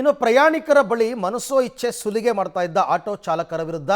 ಇನ್ನು ಪ್ರಯಾಣಿಕರ ಬಳಿ ಮನಸೋ ಇಚ್ಛೆ ಸುಲಿಗೆ ಮಾಡ್ತಾ ಇದ್ದ ಆಟೋ ಚಾಲಕರ ವಿರುದ್ಧ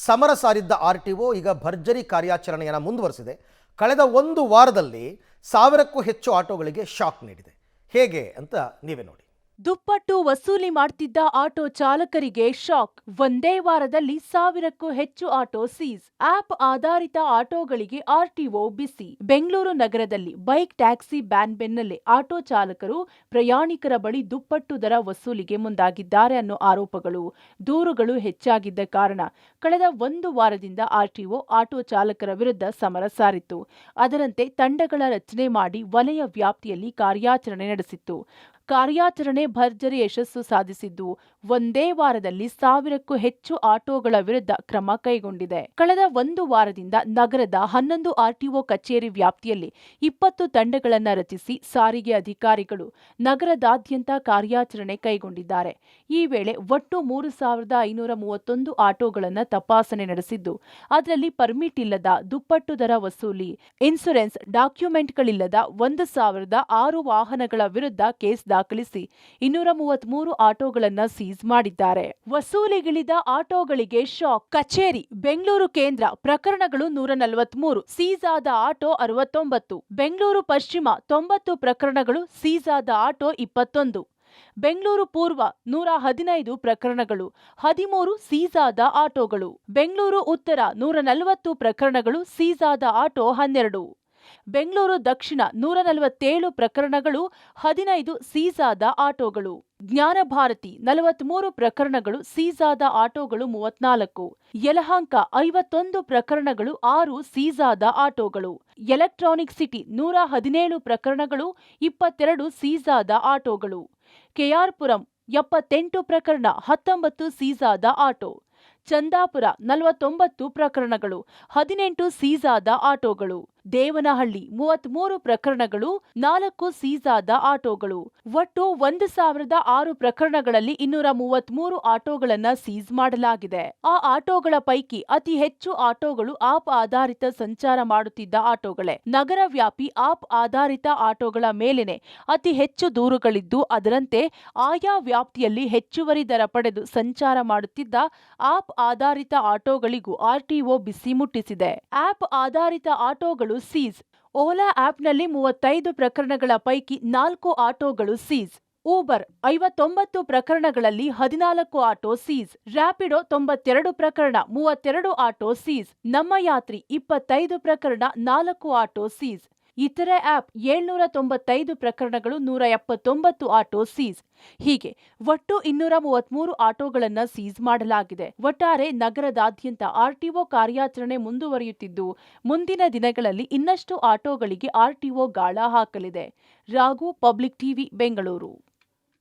ಸಮರ ಸಾರಿದ್ದ ಆರ್ಟಿಒ ಈಗ ಭರ್ಜರಿ ಕಾರ್ಯಾಚರಣೆಯನ್ನು ಮುಂದುವರಿಸಿದೆ. ಕಳೆದ ಒಂದು ವಾರದಲ್ಲಿ 1000ಕ್ಕೂ ಹೆಚ್ಚು ಆಟೋಗಳಿಗೆ ಶಾಕ್ ನೀಡಿದೆ. ಹೇಗೆ ಅಂತ ನೀವೇ ನೋಡಿ. ದುಪ್ಪಟ್ಟು ವಸೂಲಿ ಮಾಡ್ತಿದ್ದ ಆಟೋ ಚಾಲಕರಿಗೆ ಶಾಕ್. ಒಂದೇ ವಾರದಲ್ಲಿ 1000ಕ್ಕೂ ಹೆಚ್ಚು ಆಟೋ ಸೀಸ್. ಆಪ್ ಆಧಾರಿತ ಆಟೋಗಳಿಗೆ ಆರ್ಟಿಒ ಬಿಸಿ. ಬೆಂಗಳೂರು ನಗರದಲ್ಲಿ ಬೈಕ್ ಟ್ಯಾಕ್ಸಿ ಬ್ಯಾನ್ ಬೆನ್ನಲ್ಲೇ ಆಟೋ ಚಾಲಕರು ಪ್ರಯಾಣಿಕರ ಬಳಿ ದುಪ್ಪಟ್ಟು ದರ ವಸೂಲಿಗೆ ಮುಂದಾಗಿದ್ದಾರೆ ಅನ್ನೋ ಆರೋಪಗಳು, ದೂರುಗಳು ಹೆಚ್ಚಾಗಿದ್ದ ಕಾರಣ ಕಳೆದ ಒಂದು ವಾರದಿಂದ ಆರ್ಟಿಒ ಆಟೋ ಚಾಲಕರ ವಿರುದ್ಧ ಸಮರ ಸಾರಿತ್ತು. ಅದರಂತೆ ತಂಡಗಳ ರಚನೆ ಮಾಡಿ ವಲಯ ವ್ಯಾಪ್ತಿಯಲ್ಲಿ ಕಾರ್ಯಾಚರಣೆ ನಡೆಸಿತ್ತು. ಕಾರ್ಯಾಚರಣೆ ಭರ್ಜರಿ ಯಶಸ್ಸು ಸಾಧಿಸಿದ್ದು, ಒಂದೇ ವಾರದಲ್ಲಿ 1000ಕ್ಕೂ ಹೆಚ್ಚು ಆಟೋಗಳ ವಿರುದ್ಧ ಕ್ರಮ ಕೈಗೊಂಡಿದೆ. ಕಳೆದ ಒಂದು ವಾರದಿಂದ ನಗರದ 11 ಆರ್ಟಿಒ ಕಚೇರಿ ವ್ಯಾಪ್ತಿಯಲ್ಲಿ 20 ತಂಡಗಳನ್ನು ರಚಿಸಿ ಸಾರಿಗೆ ಅಧಿಕಾರಿಗಳು ನಗರದಾದ್ಯಂತ ಕಾರ್ಯಾಚರಣೆ ಕೈಗೊಂಡಿದ್ದಾರೆ. ಈ ವೇಳೆ ಒಟ್ಟು 3531 ಆಟೋಗಳನ್ನು ತಪಾಸಣೆ ನಡೆಸಿದ್ದು, ಅದರಲ್ಲಿ ಪರ್ಮಿಟ್ ಇಲ್ಲದ, ದುಪ್ಪಟ್ಟು ದರ ವಸೂಲಿ, ಇನ್ಸೂರೆನ್ಸ್ ಡಾಕ್ಯುಮೆಂಟ್ಗಳಿಲ್ಲದ 1006 ವಾಹನಗಳ ವಿರುದ್ಧ ಕೇಸ್ ದಾಖಲಿಸಿ 233 ಆಟೋಗಳನ್ನು ಸೀಸ್ ಮಾಡಿದ್ದಾರೆ. ವಸೂಲಿಗಿಳಿದ ಆಟೋಗಳಿಗೆ ಶಾಕ್. ಕಚೇರಿ ಬೆಂಗಳೂರು ಕೇಂದ್ರ ಪ್ರಕರಣಗಳು 143, ಸೀಸ್ ಆದ ಆಟೋ 69. ಬೆಂಗಳೂರು ಪಶ್ಚಿಮ 90 ಪ್ರಕರಣಗಳು, ಸೀಸ್ ಆದ ಆಟೋ 21. ಬೆಂಗಳೂರು ಪೂರ್ವ 115 ಪ್ರಕರಣಗಳು, 13 ಸೀಸ್ ಆದ ಆಟೋಗಳು. ಬೆಂಗಳೂರು ಉತ್ತರ 140 ಪ್ರಕರಣಗಳು, ಸೀಸ್ ಆದ ಆಟೋ 12. ಬೆಂಗಳೂರು ದಕ್ಷಿಣ 147 ಪ್ರಕರಣಗಳು, 15 ಸೀಸ್ ಆದ ಆಟೋಗಳು. ಜ್ಞಾನಭಾರತಿ 43 ಪ್ರಕರಣಗಳು, ಸೀಸ್ ಆದ ಆಟೋಗಳು 34. ಯಲಹಂಕ 51 ಪ್ರಕರಣಗಳು, 6 ಸೀಸ್ ಆದ ಆಟೋಗಳು. ಎಲೆಕ್ಟ್ರಾನಿಕ್ ಸಿಟಿ 117 ಪ್ರಕರಣಗಳು, 22 ಸೀಸ್ ಆದ ಆಟೋಗಳು. ಕೆಆರ್ಪುರಂ 78 ಪ್ರಕರಣ, 19 ಸೀಸ್ ಆದ ಆಟೋ. ಚಂದಾಪುರ 49 ಪ್ರಕರಣಗಳು, 18 ಸೀಸ್ ಆದ ಆಟೋಗಳು. ದೇವನಹಳ್ಳಿ 33 ಪ್ರಕರಣಗಳು, 4 ಸೀಸ್ ಆದ ಆಟೋಗಳು. ಒಟ್ಟು 1006 ಪ್ರಕರಣಗಳಲ್ಲಿ 233 ಆಟೋಗಳನ್ನು ಸೀಸ್ ಮಾಡಲಾಗಿದೆ. ಆ ಆಟೋಗಳ ಪೈಕಿ ಅತಿ ಹೆಚ್ಚು ಆಟೋಗಳು ಆಪ್ ಆಧಾರಿತ ಸಂಚಾರ ಮಾಡುತ್ತಿದ್ದ ಆಟೋಗಳೇ. ನಗರ ವ್ಯಾಪಿ ಆಪ್ ಆಧಾರಿತ ಆಟೋಗಳ ಮೇಲೇನೆ ಅತಿ ಹೆಚ್ಚು ದೂರುಗಳಿದ್ದು, ಅದರಂತೆ ಆಯಾ ವ್ಯಾಪ್ತಿಯಲ್ಲಿ ಹೆಚ್ಚುವರಿ ದರ ಪಡೆದು ಸಂಚಾರ ಮಾಡುತ್ತಿದ್ದ ಆಪ್ ಆಧಾರಿತ ಆಟೋಗಳಿಗೂ ಆರ್ಟಿಒ ಬಿಸಿ ಮುಟ್ಟಿಸಿದೆ. ಆಪ್ ಆಧಾರಿತ ಆಟೋಗಳು ಸೀಸ್. ಓಲಾ ಆಪ್ನಲ್ಲಿ 35 ಪ್ರಕರಣಗಳ ಪೈಕಿ 4 ಆಟೋಗಳು ಸೀಸ್. ಊಬರ್ 59 ಪ್ರಕರಣಗಳಲ್ಲಿ 14 ಆಟೋ ಸೀಸ್. ರ್ಯಾಪಿಡೋ 92 ಪ್ರಕರಣ, 32 ಆಟೋ ಸೀಸ್. ನಮ್ಮ ಯಾತ್ರಿ 25 ಪ್ರಕರಣ, 4 ಆಟೋ ಸೀಸ್. ಇತರೆ ಆಪ್ 795 ಪ್ರಕರಣಗಳು, 179 ಆಟೋ ಸೀಸ್. ಹೀಗೆ ಒಟ್ಟು 233 ಆಟೋಗಳನ್ನು ಸೀಸ್ ಮಾಡಲಾಗಿದೆ. ಒಟ್ಟಾರೆ ನಗರದಾದ್ಯಂತ ಆರ್ಟಿಒ ಕಾರ್ಯಾಚರಣೆ ಮುಂದುವರಿಯುತ್ತಿದ್ದು, ಮುಂದಿನ ದಿನಗಳಲ್ಲಿ ಇನ್ನಷ್ಟು ಆಟೋಗಳಿಗೆ ಆರ್ಟಿಒ ಗಾಳ ಹಾಕಲಿದೆ. Raghu, Public TV, Bengaluru.